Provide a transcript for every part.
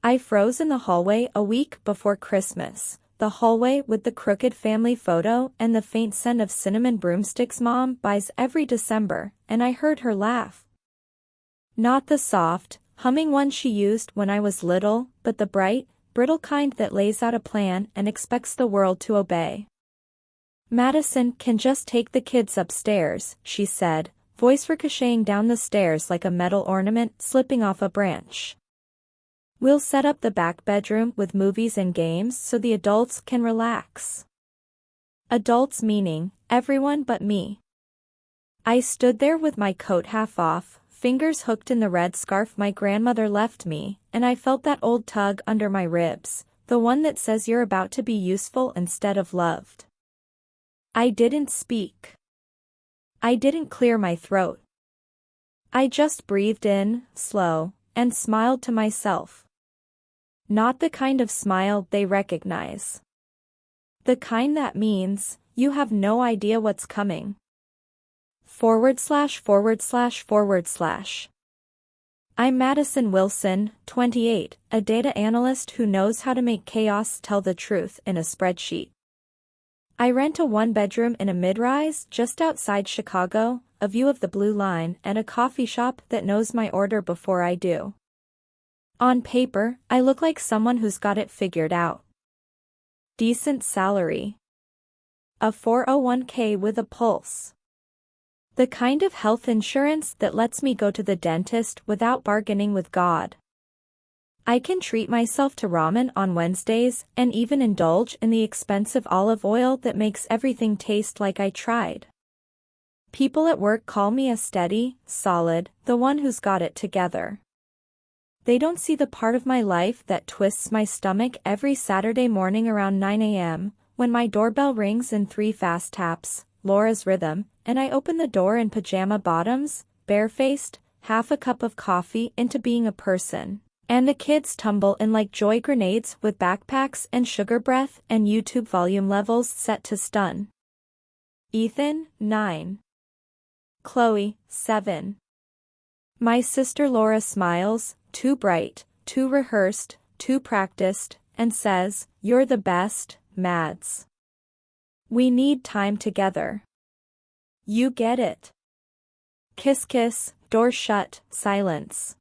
I froze in the hallway a week before Christmas, the hallway with the crooked family photo and the faint scent of cinnamon broomsticks Mom buys every December, and I heard her laugh. Not the soft, humming one she used when I was little, but the bright, brittle kind that lays out a plan and expects the world to obey. "Madison can just take the kids upstairs," she said, voice ricocheting down the stairs like a metal ornament slipping off a branch. "We'll set up the back bedroom with movies and games so the adults can relax." Adults meaning everyone but me. I stood there with my coat half off, fingers hooked in the red scarf my grandmother left me, and I felt that old tug under my ribs, the one that says you're about to be useful instead of loved. I didn't speak. I didn't clear my throat. I just breathed in, slow, and smiled to myself. Not the kind of smile they recognize. The kind that means, you have no idea what's coming. ////// I'm Madison Wilson, 28, a data analyst who knows how to make chaos tell the truth in a spreadsheet. I rent a one-bedroom in a mid-rise just outside Chicago, a view of the Blue Line and a coffee shop that knows my order before I do. On paper, I look like someone who's got it figured out. Decent salary. A 401k with a pulse. The kind of health insurance that lets me go to the dentist without bargaining with God. I can treat myself to ramen on Wednesdays and even indulge in the expensive olive oil that makes everything taste like I tried. People at work call me a steady, solid, the one who's got it together. They don't see the part of my life that twists my stomach every Saturday morning around 9 a.m., when my doorbell rings in 3 fast taps, Laura's rhythm, and I open the door in pajama bottoms, barefaced, half a cup of coffee into being a person, and the kids tumble in like joy grenades with backpacks and sugar breath and YouTube volume levels set to stun. Ethan, 9. Chloe, 7. My sister Laura smiles, too bright, too rehearsed, too practiced, and says, "You're the best, Mads. We need time together. You get it." Kiss kiss, door shut, silence.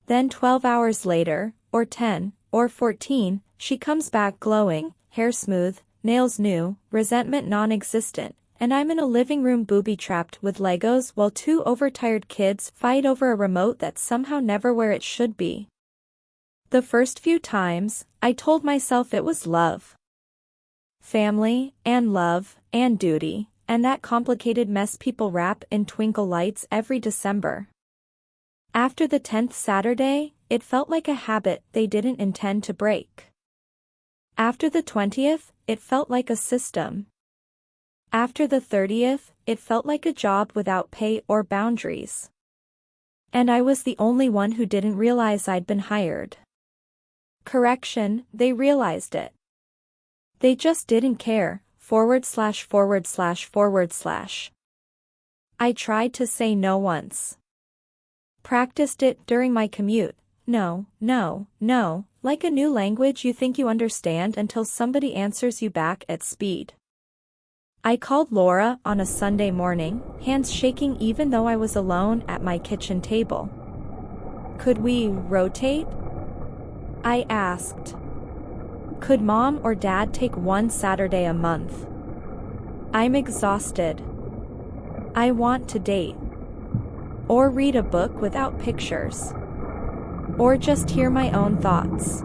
Then 12 hours later, or 10, or 14, she comes back glowing, hair smooth, nails new, resentment non-existent, and I'm in a living room booby-trapped with Legos while 2 overtired kids fight over a remote that's somehow never where it should be. The first few times, I told myself it was love. Family, and love, and duty, and that complicated mess people wrap in twinkle lights every December. After the 10th Saturday, it felt like a habit they didn't intend to break. After the 20th, it felt like a system. After the 30th, it felt like a job without pay or boundaries. And I was the only one who didn't realize I'd been hired. Correction, they realized it. They just didn't care, /////. I tried to say no once. Practiced it during my commute. No, no, no, like a new language you think you understand until somebody answers you back at speed. I called Laura on a Sunday morning, hands shaking even though I was alone at my kitchen table. "Could we rotate?" I asked. "Could Mom or Dad take one Saturday a month? I'm exhausted. I want to date. Or read a book without pictures. Or just hear my own thoughts."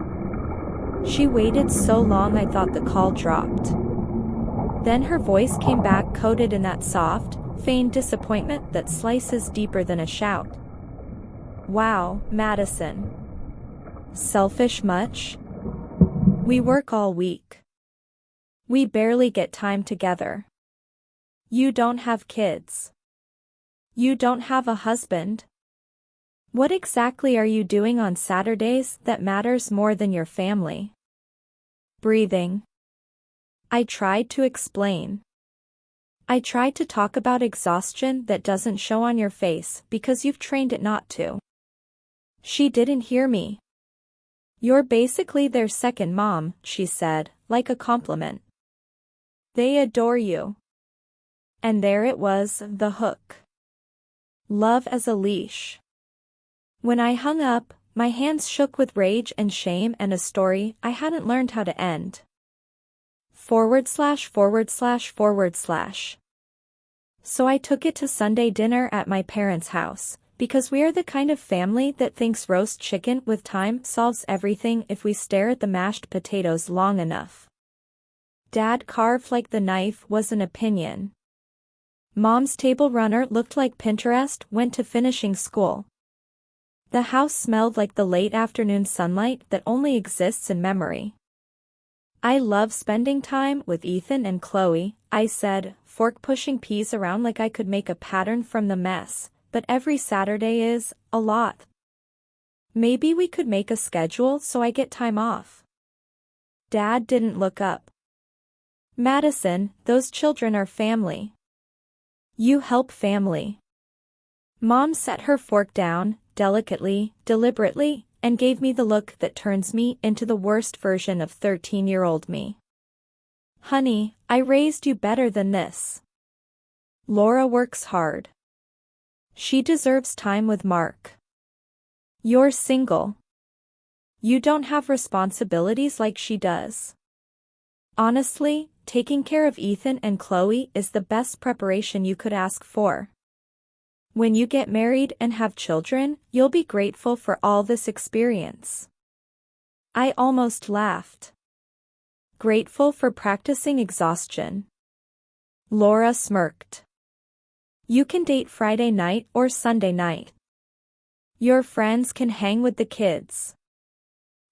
She waited so long I thought the call dropped. Then her voice came back coated in that soft, feigned disappointment that slices deeper than a shout. "Wow, Madison. Selfish much? We work all week. We barely get time together. You don't have kids. You don't have a husband. What exactly are you doing on Saturdays that matters more than your family?" Breathing. I tried to explain. I tried to talk about exhaustion that doesn't show on your face because you've trained it not to. She didn't hear me. You're basically their second mom, she said, like a compliment. They adore you. And there it was, the hook. Love as a leash. When I hung up, my hands shook with rage and shame and a story I hadn't learned how to end. /////. So I took it to Sunday dinner at my parents' house, because we are the kind of family that thinks roast chicken with thyme solves everything if we stare at the mashed potatoes long enough. Dad carved like the knife was an opinion. Mom's table runner looked like Pinterest went to finishing school. The house smelled like the late afternoon sunlight that only exists in memory. I love spending time with Ethan and Chloe, I said, fork-pushing peas around like I could make a pattern from the mess, but every Saturday is a lot. Maybe we could make a schedule so I get time off. Dad didn't look up. Madison, those children are family. You help family. Mom set her fork down, delicately, deliberately, and gave me the look that turns me into the worst version of 13-year-old me. Honey, I raised you better than this. Laura works hard. She deserves time with Mark. You're single. You don't have responsibilities like she does. Honestly, taking care of Ethan and Chloe is the best preparation you could ask for. When you get married and have children, you'll be grateful for all this experience. I almost laughed. Grateful for practicing exhaustion. Laura smirked. You can date Friday night or Sunday night. Your friends can hang with the kids.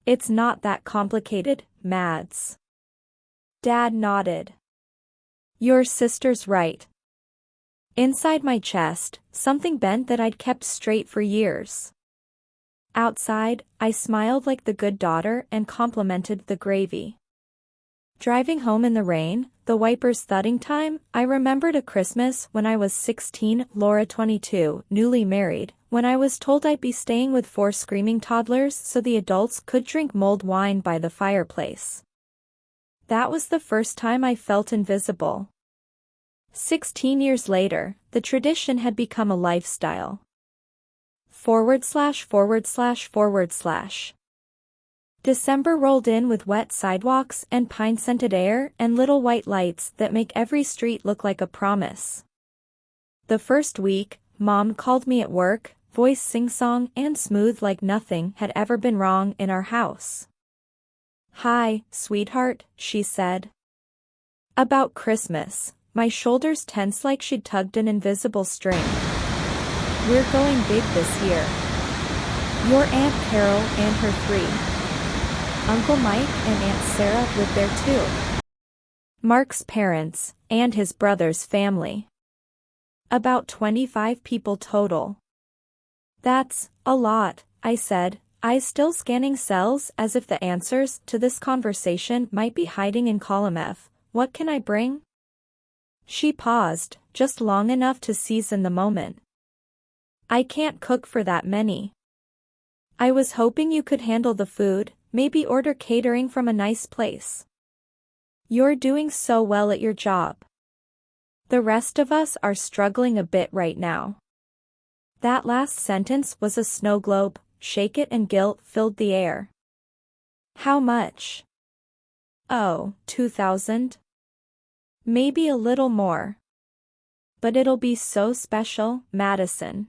It's not that complicated, Mads. Dad nodded. Your sister's right. Inside my chest, something bent that I'd kept straight for years. Outside, I smiled like the good daughter and complimented the gravy. Driving home in the rain, the wipers thudding time, I remembered a Christmas when I was 16, Laura 22, newly married, when I was told I'd be staying with 4 screaming toddlers so the adults could drink mulled wine by the fireplace. That was the first time I felt invisible. 16 years later, the tradition had become a lifestyle. ////. December rolled in with wet sidewalks and pine-scented air and little white lights that make every street look like a promise. The first week, Mom called me at work, voice sing-song and smooth like nothing had ever been wrong in our house. Hi, sweetheart, she said. About Christmas. My shoulders tensed like she'd tugged an invisible string. We're going big this year. Your Aunt Carol and her 3. Uncle Mike and Aunt Sarah live there too. Mark's parents, and his brother's family. About 25 people total. That's a lot, I said, eyes still scanning cells as if the answers to this conversation might be hiding in column F. What can I bring? She paused, just long enough to season the moment. I can't cook for that many. I was hoping you could handle the food, maybe order catering from a nice place. You're doing so well at your job. The rest of us are struggling a bit right now. That last sentence was a snow globe, shake it and guilt filled the air. How much? Oh, 2,000? Maybe a little more. But it'll be so special, Madison.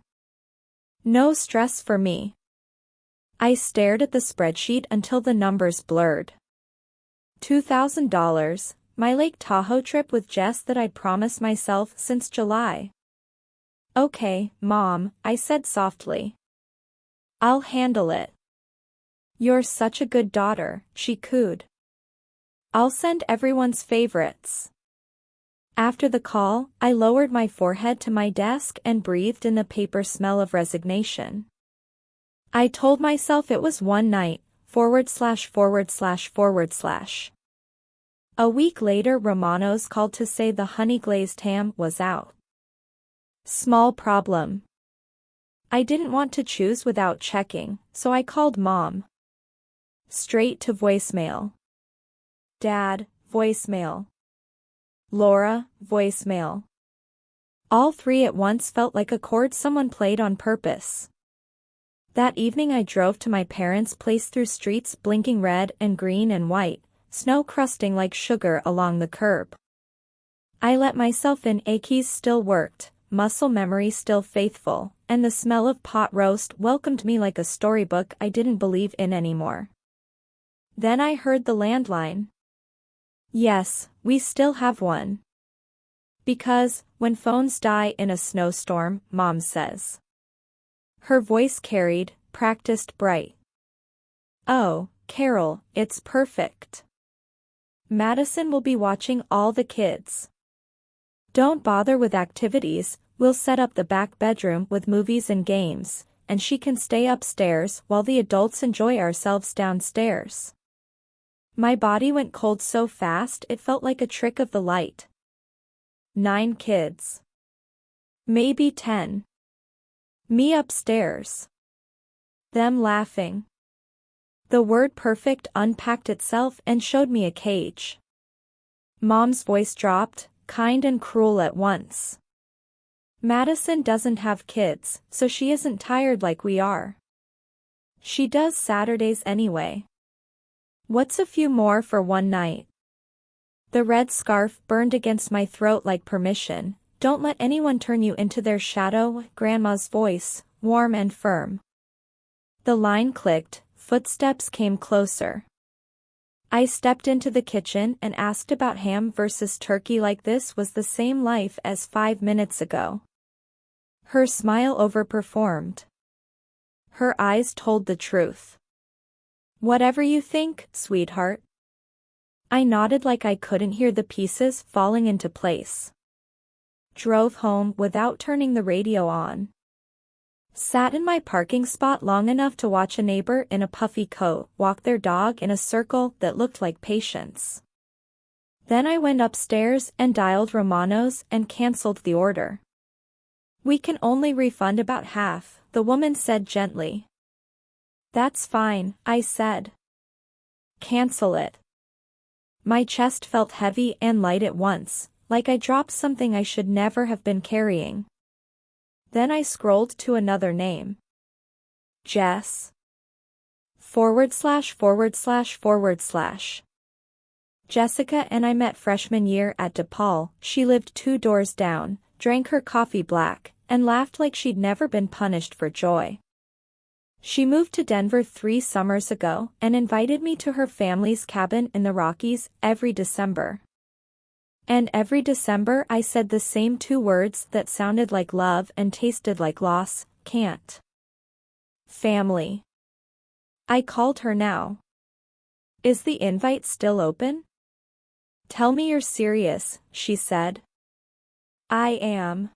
No stress for me. I stared at the spreadsheet until the numbers blurred. $2,000, my Lake Tahoe trip with Jess that I'd promised myself since July. Okay, Mom, I said softly. I'll handle it. You're such a good daughter, she cooed. I'll send everyone's favorites. After the call, I lowered my forehead to my desk and breathed in the paper smell of resignation. I told myself it was one night, ////. A week later Romano's called to say the honey-glazed ham was out. Small problem. I didn't want to choose without checking, so I called Mom. Straight to voicemail. Dad, voicemail. Laura, voicemail. All three at once felt like a chord someone played on purpose. That evening I drove to my parents' place through streets blinking red and green and white, snow crusting like sugar along the curb. I let myself in. Keys still worked, muscle memory still faithful, and the smell of pot roast welcomed me like a storybook I didn't believe in anymore. Then I heard the landline. Yes, we still have one. Because, when phones die in a snowstorm, Mom says. Her voice carried, practiced bright. Oh, Carol, it's perfect. Madison will be watching all the kids. Don't bother with activities, we'll set up the back bedroom with movies and games, and she can stay upstairs while the adults enjoy ourselves downstairs. My body went cold so fast it felt like a trick of the light. 9 kids. Maybe 10. Me upstairs. Them laughing. The word perfect unpacked itself and showed me a cage. Mom's voice dropped, kind and cruel at once. Madison doesn't have kids, so she isn't tired like we are. She does Saturdays anyway. What's a few more for one night? The red scarf burned against my throat like permission. Don't let anyone turn you into their shadow, Grandma's voice, warm and firm. The line clicked, footsteps came closer. I stepped into the kitchen and asked about ham versus turkey like this was the same life as 5 minutes ago. Her smile overperformed. Her eyes told the truth. Whatever you think, sweetheart. I nodded like I couldn't hear the pieces falling into place. Drove home without turning the radio on. Sat in my parking spot long enough to watch a neighbor in a puffy coat walk their dog in a circle that looked like Patience. Then I went upstairs and dialed Romano's and canceled the order. We can only refund about half, the woman said gently. That's fine, I said. Cancel it. My chest felt heavy and light at once, like I dropped something I should never have been carrying. Then I scrolled to another name. Jess. // Jessica and I met freshman year at DePaul. She lived 2 doors down, drank her coffee black, and laughed like she'd never been punished for joy. She moved to Denver 3 summers ago and invited me to her family's cabin in the Rockies every December. And every December I said the same 2 words that sounded like love and tasted like loss, can't. Family. I called her now. Is the invite still open? Tell me you're serious, she said. I am.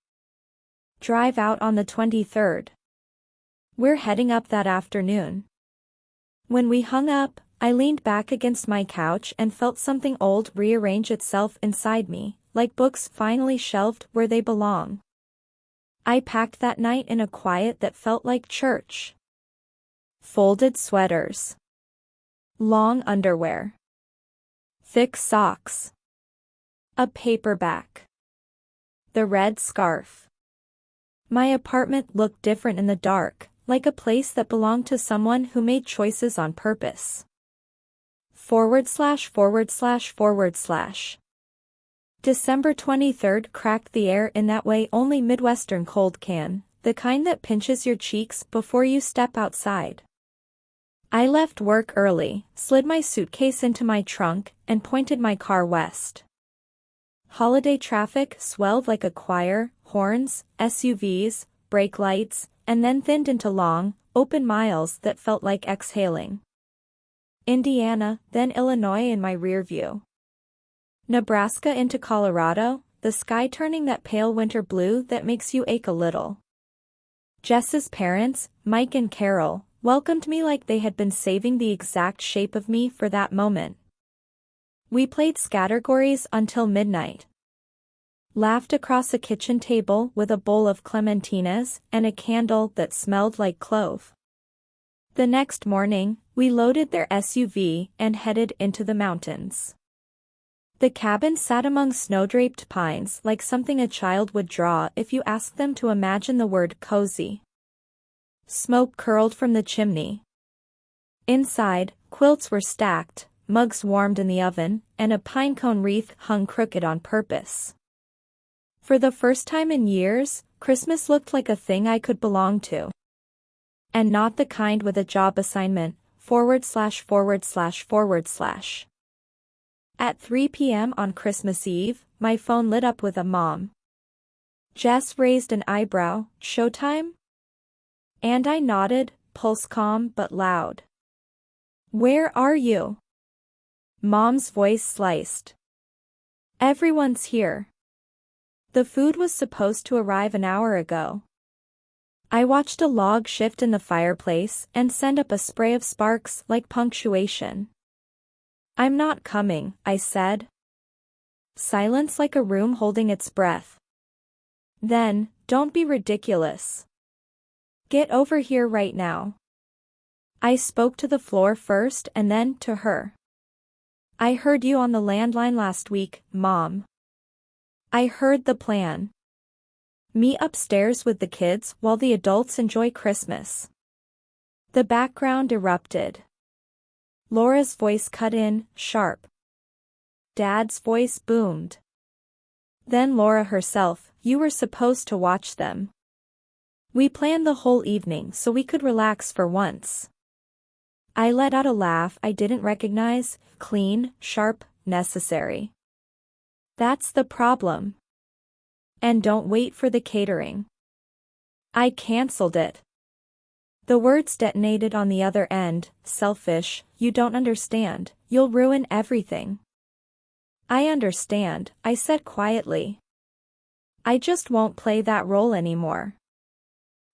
Drive out on the 23rd. We're heading up that afternoon. When we hung up, I leaned back against my couch and felt something old rearrange itself inside me, like books finally shelved where they belong. I packed that night in a quiet that felt like church. Folded sweaters. Long underwear. Thick socks. A paperback. The red scarf. My apartment looked different in the dark, like a place that belonged to someone who made choices on purpose. // December 23rd cracked the air in that way only Midwestern cold can, the kind that pinches your cheeks before you step outside. I left work early, slid my suitcase into my trunk, and pointed my car west. Holiday traffic swelled like a choir, horns, SUVs, brake lights, and then thinned into long, open miles that felt like exhaling. Indiana, then Illinois in my rear view. Nebraska into Colorado, the sky turning that pale winter blue that makes you ache a little. Jess's parents, Mike and Carol, welcomed me like they had been saving the exact shape of me for that moment. We played scattergories until midnight. Laughed across a kitchen table with a bowl of clementines and a candle that smelled like clove. The next morning, we loaded their SUV and headed into the mountains. The cabin sat among snow-draped pines like something a child would draw if you asked them to imagine the word cozy. Smoke curled from the chimney. Inside, quilts were stacked, mugs warmed in the oven, and a pinecone wreath hung crooked on purpose. For the first time in years, Christmas looked like a thing I could belong to. And not the kind with a job assignment, /////. At 3 p.m. on Christmas Eve, my phone lit up with a mom. Jess raised an eyebrow. Showtime? And I nodded, pulse calm but loud. Where are you? Mom's voice sliced. Everyone's here. The food was supposed to arrive an hour ago. I watched a log shift in the fireplace and send up a spray of sparks like punctuation. I'm not coming, I said. Silence like a room holding its breath. Then, don't be ridiculous. Get over here right now. I spoke to the floor first and then to her. I heard you on the landline last week, Mom. I heard the plan. Meet upstairs with the kids while the adults enjoy Christmas. The background erupted. Laura's voice cut in, sharp. Dad's voice boomed. Then Laura herself, you were supposed to watch them. We planned the whole evening so we could relax for once. I let out a laugh I didn't recognize, clean, sharp, necessary. That's the problem. And don't wait for the catering. I cancelled it. The words detonated on the other end, selfish, you don't understand, you'll ruin everything. I understand, I said quietly. I just won't play that role anymore.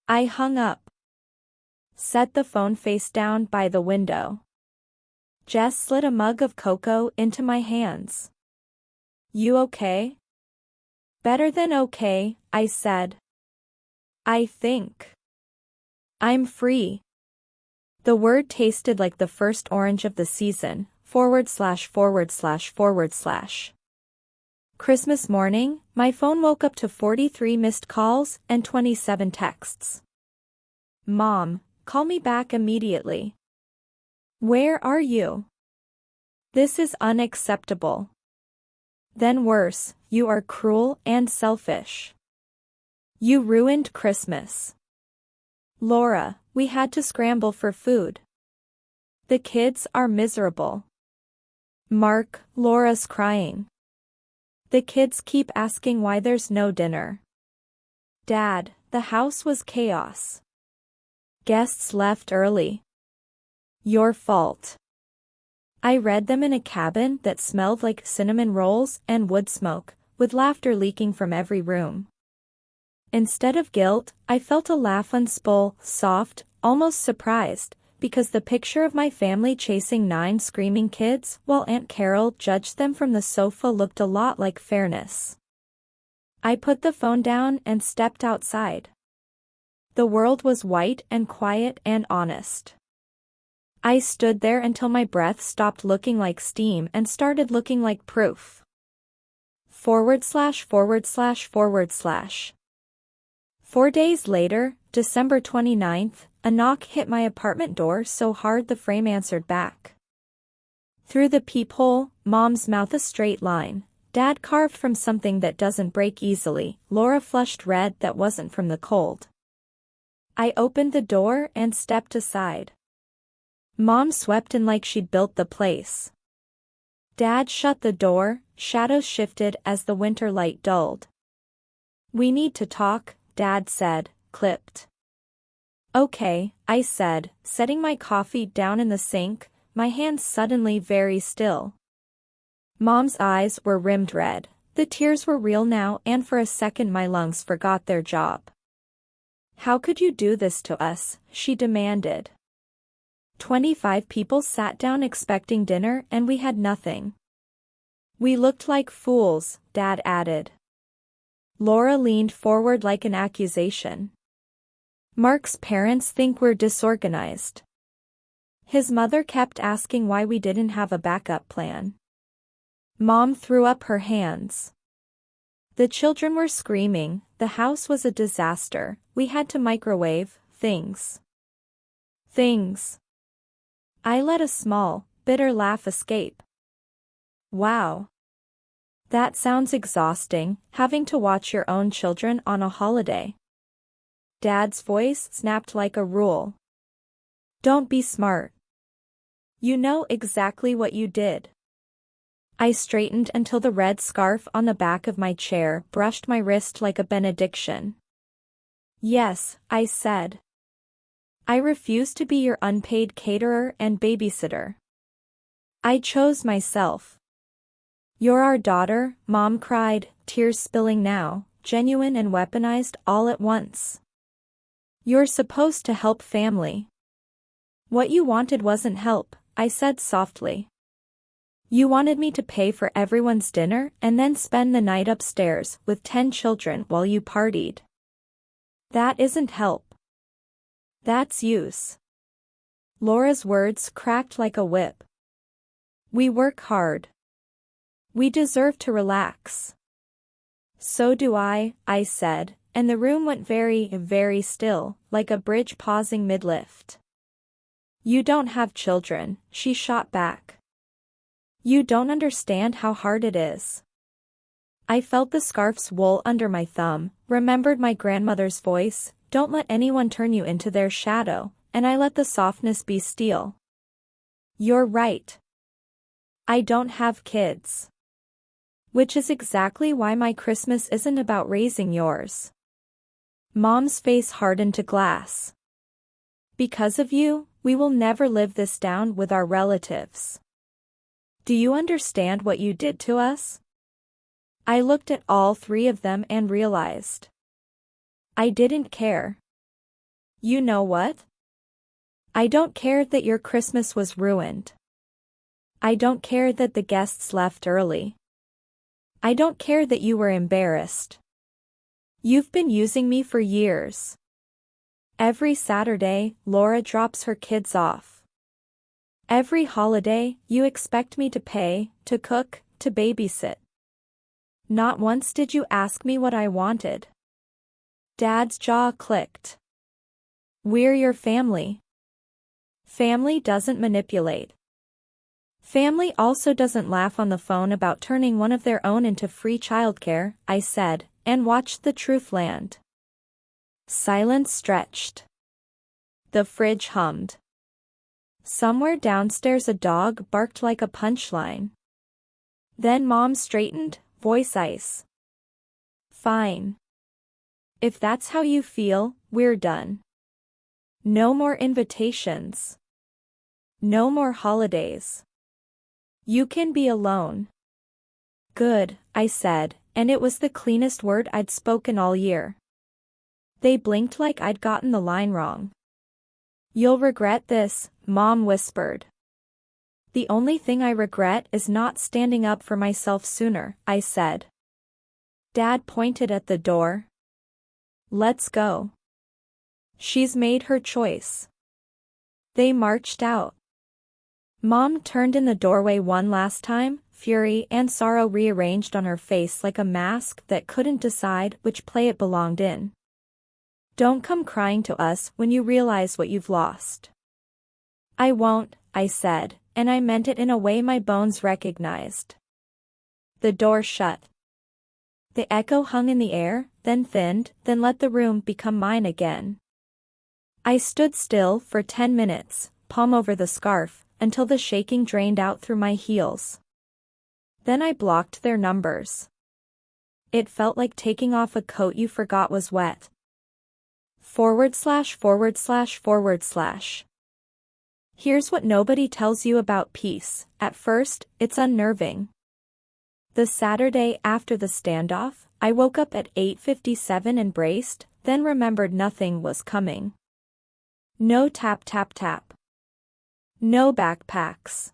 I hung up. Set the phone face down by the window. Jess slid a mug of cocoa into my hands. You okay? Better than okay, I said. I think. I'm free. The word tasted like the first orange of the season, ////. Christmas morning, my phone woke up to 43 missed calls and 27 texts. Mom, call me back immediately. Where are you? This is unacceptable. Then worse, you are cruel and selfish. You ruined Christmas. Laura, we had to scramble for food. The kids are miserable. Mark, Laura's crying. The kids keep asking why there's no dinner. Dad, the house was chaos. Guests left early. Your fault. I read them in a cabin that smelled like cinnamon rolls and wood smoke, with laughter leaking from every room. Instead of guilt, I felt a laugh unspool, soft, almost surprised, because the picture of my family chasing 9 screaming kids while Aunt Carol judged them from the sofa looked a lot like fairness. I put the phone down and stepped outside. The world was white and quiet and honest. I stood there until my breath stopped looking like steam and started looking like proof. /////. 4 days later, December 29th, a knock hit my apartment door so hard the frame answered back. Through the peephole, Mom's mouth a straight line. Dad carved from something that doesn't break easily. Laura flushed red that wasn't from the cold. I opened the door and stepped aside. Mom swept in like she'd built the place. Dad shut the door, shadows shifted as the winter light dulled. We need to talk, Dad said, clipped. Okay, I said, setting my coffee down in the sink, my hands suddenly very still. Mom's eyes were rimmed red. The tears were real now, and for a second my lungs forgot their job. How could you do this to us? She demanded. 25 people sat down expecting dinner and we had nothing. We looked like fools, Dad added. Laura leaned forward like an accusation. Mark's parents think we're disorganized. His mother kept asking why we didn't have a backup plan. Mom threw up her hands. The children were screaming, the house was a disaster, we had to microwave things. I let a small, bitter laugh escape. Wow. That sounds exhausting, having to watch your own children on a holiday. Dad's voice snapped like a rule. Don't be smart. You know exactly what you did. I straightened until the red scarf on the back of my chair brushed my wrist like a benediction. Yes, I said. I refuse to be your unpaid caterer and babysitter. I chose myself. You're our daughter, Mom cried, tears spilling now, genuine and weaponized all at once. You're supposed to help family. What you wanted wasn't help, I said softly. You wanted me to pay for everyone's dinner and then spend the night upstairs with 10 children while you partied. That isn't help. That's use. Laura's words cracked like a whip. We work hard. We deserve to relax. So do I said, and the room went very, very still, like a bridge pausing mid-lift. You don't have children, she shot back. You don't understand how hard it is. I felt the scarf's wool under my thumb, remembered my grandmother's voice, don't let anyone turn you into their shadow, and I let the softness be steel. You're right. I don't have kids. Which is exactly why my Christmas isn't about raising yours. Mom's face hardened to glass. Because of you, we will never live this down with our relatives. Do you understand what you did to us? I looked at all three of them and realized. I didn't care. You know what? I don't care that your Christmas was ruined. I don't care that the guests left early. I don't care that you were embarrassed. You've been using me for years. Every Saturday, Laura drops her kids off. Every holiday, you expect me to pay, to cook, to babysit. Not once did you ask me what I wanted. Dad's jaw clicked. We're your family. Family doesn't manipulate. Family also doesn't laugh on the phone about turning one of their own into free childcare, I said, and watched the truth land. Silence stretched. The fridge hummed. Somewhere downstairs a dog barked like a punchline. Then Mom straightened, voice ice. Fine. If that's how you feel, we're done. No more invitations. No more holidays. You can be alone. Good, I said, and it was the cleanest word I'd spoken all year. They blinked like I'd gotten the line wrong. You'll regret this, Mom whispered. The only thing I regret is not standing up for myself sooner, I said. Dad pointed at the door. Let's go. She's made her choice. They marched out. Mom turned in the doorway one last time, fury and sorrow rearranged on her face like a mask that couldn't decide which play it belonged in. Don't come crying to us when you realize what you've lost. I won't, I said, and I meant it in a way my bones recognized. The door shut. The echo hung in the air, then thinned, then let the room become mine again. I stood still for 10 minutes, palm over the scarf, until the shaking drained out through my heels. Then I blocked their numbers. It felt like taking off a coat you forgot was wet. /////. Here's what nobody tells you about peace. At first, it's unnerving. The Saturday after the standoff, I woke up at 8:57 and braced, then remembered nothing was coming. No tap tap tap. No backpacks.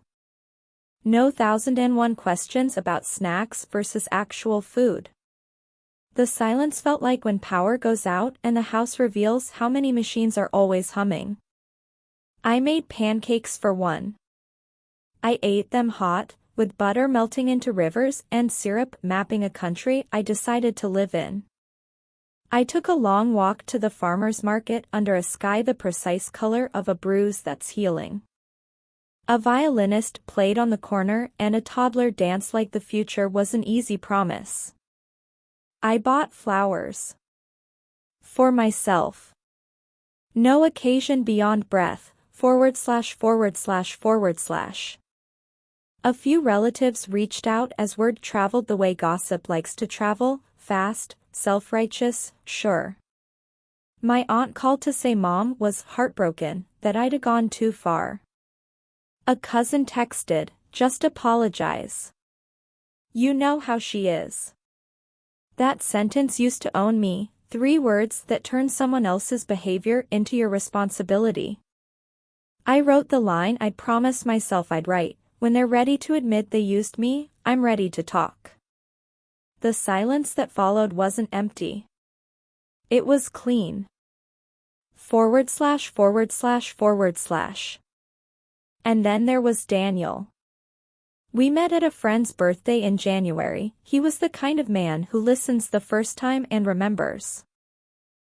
No 1001 questions about snacks versus actual food. The silence felt like when power goes out and the house reveals how many machines are always humming. I made pancakes for one. I ate them hot, with butter melting into rivers and syrup mapping a country I decided to live in. I took a long walk to the farmer's market under a sky the precise color of a bruise that's healing. A violinist played on the corner and a toddler danced like the future was an easy promise. I bought flowers. For myself. No occasion beyond breath, //////. A few relatives reached out as word traveled the way gossip likes to travel, fast, self-righteous, sure. My aunt called to say Mom was heartbroken, that I'd gone too far. A cousin texted, just apologize. You know how she is. That sentence used to own me, 3 words that turn someone else's behavior into your responsibility. I wrote the line I'd promised myself I'd write, when they're ready to admit they used me, I'm ready to talk. The silence that followed wasn't empty. It was clean. /////. And then there was Daniel. We met at a friend's birthday in January. He was the kind of man who listens the first time and remembers.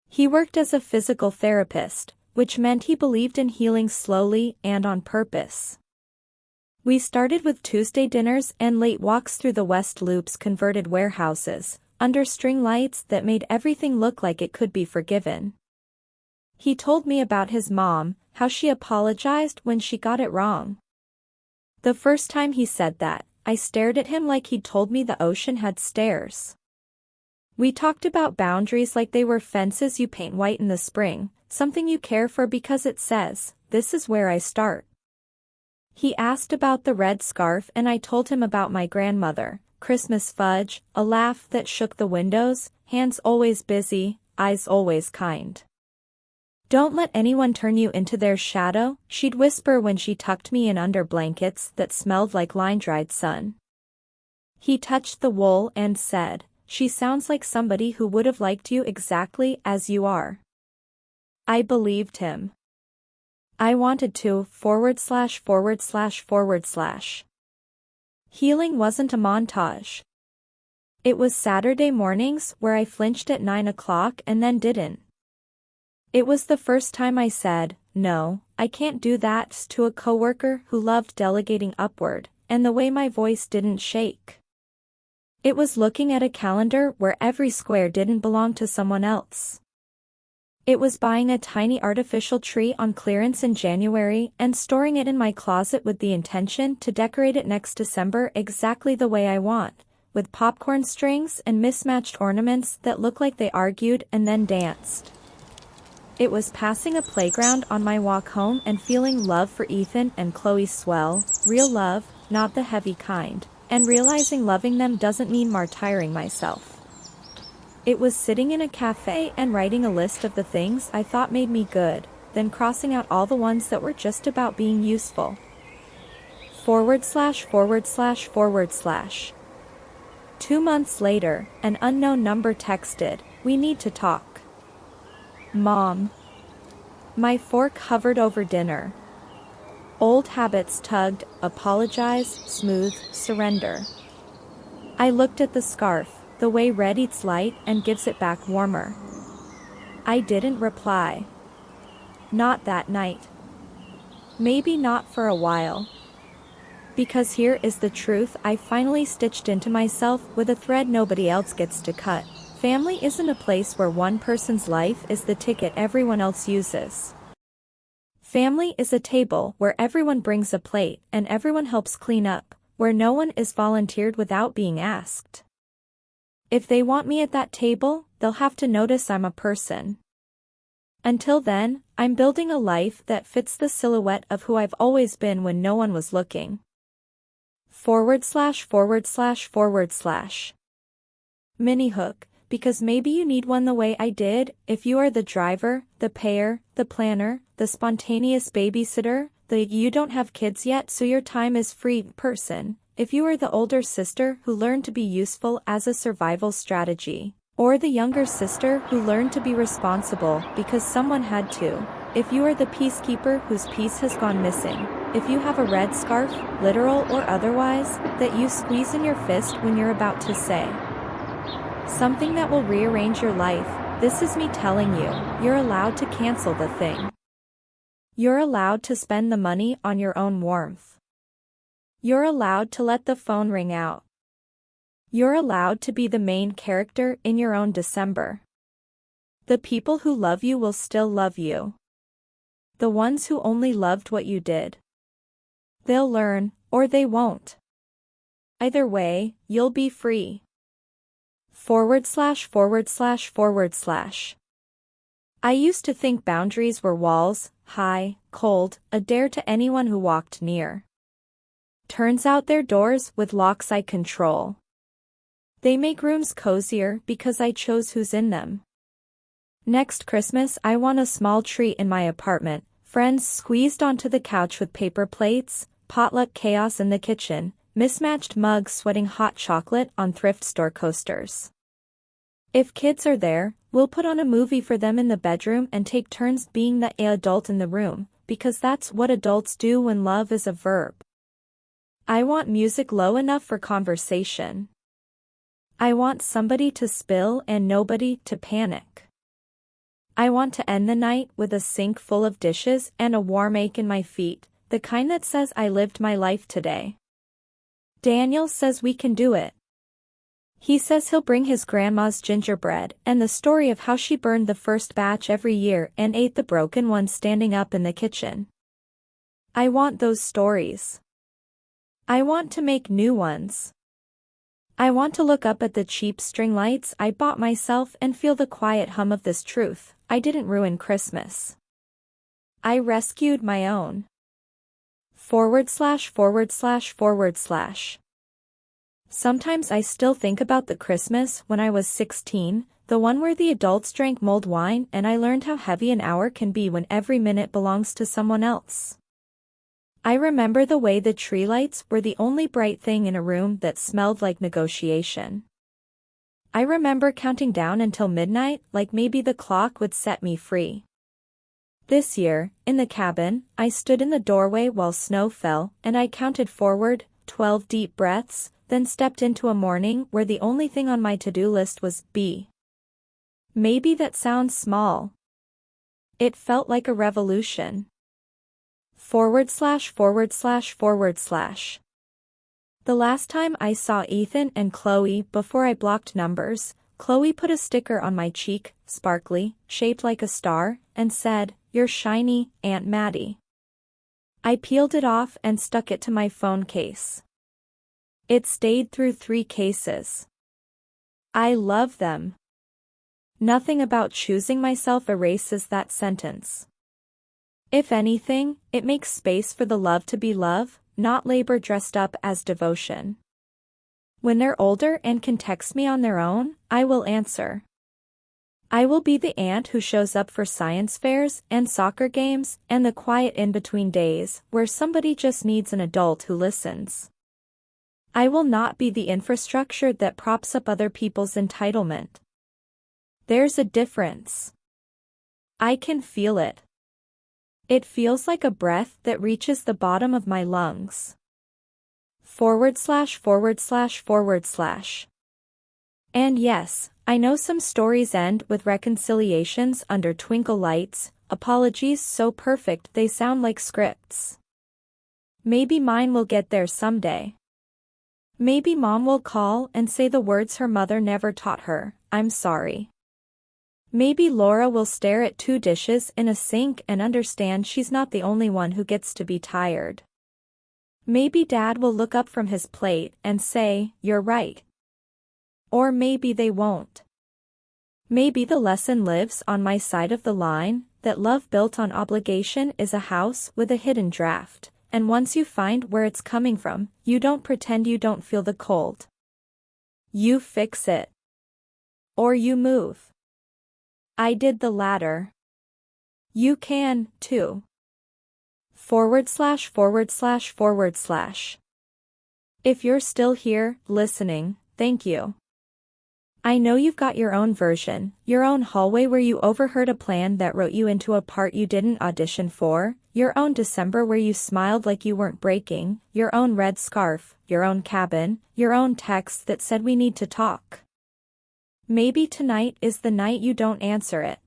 He worked as a physical therapist, which meant he believed in healing slowly and on purpose. We started with Tuesday dinners and late walks through the West Loop's converted warehouses, under string lights that made everything look like it could be forgiven. He told me about his mom, how she apologized when she got it wrong. The first time he said that, I stared at him like he'd told me the ocean had stairs. We talked about boundaries like they were fences you paint white in the spring, something you care for because it says, this is where I start. He asked about the red scarf and I told him about my grandmother, Christmas fudge, a laugh that shook the windows, hands always busy, eyes always kind. Don't let anyone turn you into their shadow, she'd whisper when she tucked me in under blankets that smelled like line-dried sun. He touched the wool and said, she sounds like somebody who would have liked you exactly as you are. I believed him. I wanted to, /////. Healing wasn't a montage. It was Saturday mornings where I flinched at 9 o'clock and then didn't. It was the first time I said, no, I can't do that to a coworker who loved delegating upward, and the way my voice didn't shake. It was looking at a calendar where every square didn't belong to someone else. It was buying a tiny artificial tree on clearance in January and storing it in my closet with the intention to decorate it next December exactly the way I want, with popcorn strings and mismatched ornaments that look like they argued and then danced. It was passing a playground on my walk home and feeling love for Ethan and Chloe swell, real love, not the heavy kind, and realizing loving them doesn't mean martyring myself. It was sitting in a cafe and writing a list of the things I thought made me good, then crossing out all the ones that were just about being useful. /////. 2 months later, an unknown number texted, we need to talk. Mom. My fork hovered over dinner. Old habits tugged, apologize, smooth, surrender. I looked at the scarf, the way red eats light and gives it back warmer. I didn't reply. Not that night. Maybe not for a while. Because here is the truth I finally stitched into myself with a thread nobody else gets to cut. Family isn't a place where one person's life is the ticket everyone else uses. Family is a table where everyone brings a plate and everyone helps clean up, where no one is volunteered without being asked. If they want me at that table, they'll have to notice I'm a person. Until then, I'm building a life that fits the silhouette of who I've always been when no one was looking. /////. Mini hook, because maybe you need one the way I did, if you are the driver, the payer, the planner, the spontaneous babysitter, the you don't have kids yet so your time is free person. If you are the older sister who learned to be useful as a survival strategy, or the younger sister who learned to be responsible because someone had to. If you are the peacekeeper whose peace has gone missing, if you have a red scarf, literal or otherwise, that you squeeze in your fist when you're about to say something that will rearrange your life, this is me telling you, you're allowed to cancel the thing. You're allowed to spend the money on your own warmth. You're allowed to let the phone ring out. You're allowed to be the main character in your own December. The people who love you will still love you. The ones who only loved what you did. They'll learn, or they won't. Either way, you'll be free. /////. I used to think boundaries were walls, high, cold, a dare to anyone who walked near. Turns out they're doors with locks I control. They make rooms cozier because I chose who's in them. Next Christmas I want a small treat in my apartment, friends squeezed onto the couch with paper plates, potluck chaos in the kitchen, mismatched mugs sweating hot chocolate on thrift store coasters. If kids are there, we'll put on a movie for them in the bedroom and take turns being the adult in the room, because that's what adults do when love is a verb. I want music low enough for conversation. I want somebody to spill and nobody to panic. I want to end the night with a sink full of dishes and a warm ache in my feet, the kind that says I lived my life today. Daniel says we can do it. He says he'll bring his grandma's gingerbread and the story of how she burned the first batch every year and ate the broken one standing up in the kitchen. I want those stories. I want to make new ones. I want to look up at the cheap string lights I bought myself and feel the quiet hum of this truth: I didn't ruin Christmas. I rescued my own. ////. Sometimes I still think about the Christmas when I was 16, the one where the adults drank mulled wine and I learned how heavy an hour can be when every minute belongs to someone else. I remember the way the tree lights were the only bright thing in a room that smelled like negotiation. I remember counting down until midnight, like maybe the clock would set me free. This year, in the cabin, I stood in the doorway while snow fell, and I counted forward, 12 deep breaths, then stepped into a morning where the only thing on my to-do list was be. Maybe that sounds small. It felt like a revolution. ////. The last time I saw Ethan and Chloe before I blocked numbers, Chloe put a sticker on my cheek, sparkly, shaped like a star, and said, "You're shiny, Aunt Maddie." I peeled it off and stuck it to my phone case. It stayed through 3 cases. I love them. Nothing about choosing myself erases that sentence. If anything, it makes space for the love to be love, not labor dressed up as devotion. When they're older and can text me on their own, I will answer. I will be the aunt who shows up for science fairs and soccer games and the quiet in-between days where somebody just needs an adult who listens. I will not be the infrastructure that props up other people's entitlement. There's a difference. I can feel it. It feels like a breath that reaches the bottom of my lungs. ////. And yes, I know some stories end with reconciliations under twinkle lights, apologies so perfect they sound like scripts. Maybe mine will get there someday. Maybe Mom will call and say the words her mother never taught her, "I'm sorry." Maybe Laura will stare at 2 dishes in a sink and understand she's not the only one who gets to be tired. Maybe Dad will look up from his plate and say, "You're right." Or maybe they won't. Maybe the lesson lives on my side of the line, that love built on obligation is a house with a hidden draft, and once you find where it's coming from, you don't pretend you don't feel the cold. You fix it. Or you move. I did the latter. You can, too. ////. If you're still here, listening, thank you. I know you've got your own version, your own hallway where you overheard a plan that wrote you into a part you didn't audition for, your own December where you smiled like you weren't breaking, your own red scarf, your own cabin, your own text that said we need to talk. Maybe tonight is the night you don't answer it.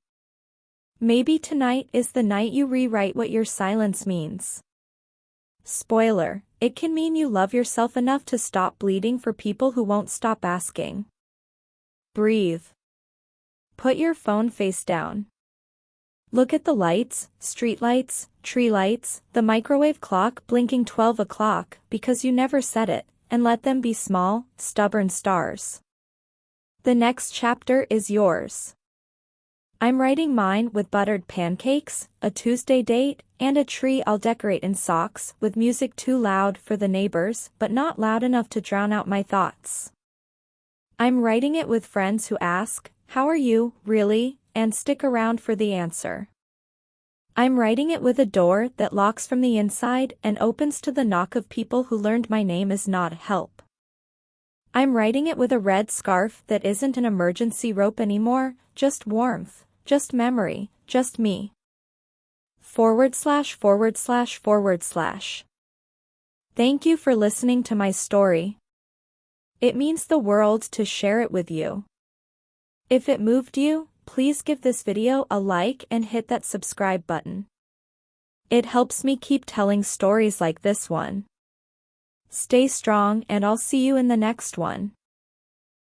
Maybe tonight is the night you rewrite what your silence means. Spoiler, it can mean you love yourself enough to stop bleeding for people who won't stop asking. Breathe. Put your phone face down. Look at the lights, street lights, tree lights, the microwave clock blinking 12 o'clock because you never said it, and let them be small, stubborn stars. The next chapter is yours. I'm writing mine with buttered pancakes, a Tuesday date, and a tree I'll decorate in socks, with music too loud for the neighbors but not loud enough to drown out my thoughts. I'm writing it with friends who ask, "How are you, really?" and stick around for the answer. I'm writing it with a door that locks from the inside and opens to the knock of people who learned my name is not help. I'm writing it with a red scarf that isn't an emergency rope anymore, just warmth, just memory, just me. // Thank you for listening to my story. It means the world to share it with you. If it moved you, please give this video a like and hit that subscribe button. It helps me keep telling stories like this one. Stay strong and I'll see you in the next one.